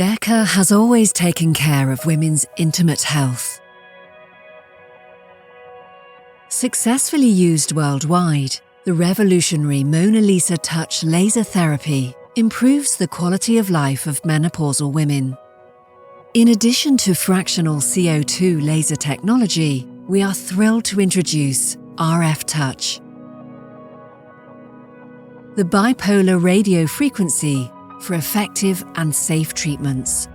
Deka has always taken care of women's intimate health. Successfully used worldwide, the revolutionary MonaLisa Touch laser therapy improves the quality of life of menopausal women. In addition to fractional CO2 laser technology, we are thrilled to introduce RF Touch, the bipolar radio frequency for effective and safe treatments.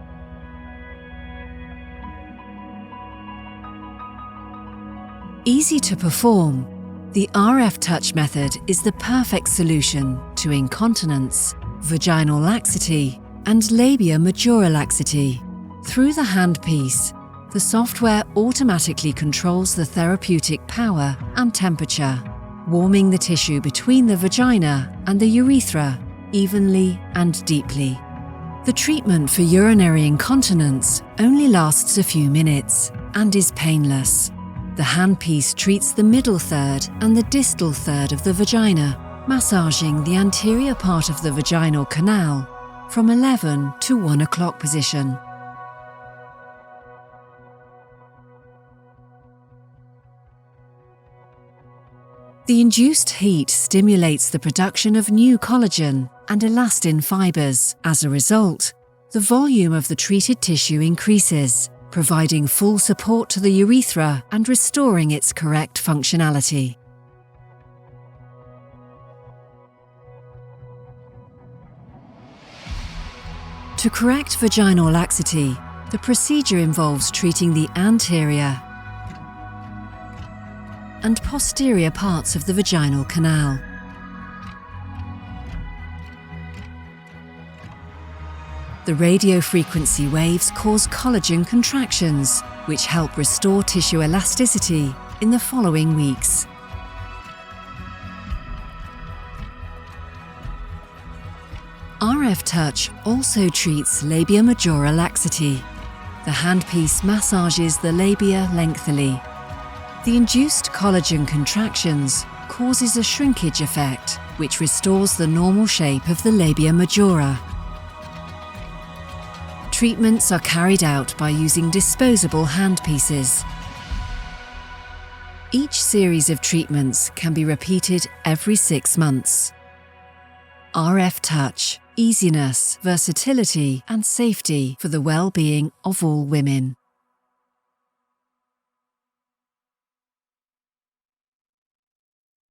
Easy to perform, the RF Touch method is the perfect solution to incontinence, vaginal laxity, and labia majora laxity. Through the handpiece, the software automatically controls the therapeutic power and temperature, warming the tissue between the vagina and the urethra evenly and deeply. The treatment for urinary incontinence only lasts a few minutes and is painless. The handpiece treats the middle third and the distal third of the vagina, massaging the anterior part of the vaginal canal from 11 to 1 o'clock position. The induced heat stimulates the production of new collagen and elastin fibers. As a result, the volume of the treated tissue increases, providing full support to the urethra and restoring its correct functionality. To correct vaginal laxity, the procedure involves treating the anterior and posterior parts of the vaginal canal. The radiofrequency waves cause collagen contractions, which help restore tissue elasticity in the following weeks. RF Touch also treats labia majora laxity. The handpiece massages the labia lengthily. The induced collagen contractions causes a shrinkage effect, which restores the normal shape of the labia majora. Treatments are carried out by using disposable handpieces. Each series of treatments can be repeated every 6 months. RF Touch, easiness, versatility, and safety for the well-being of all women.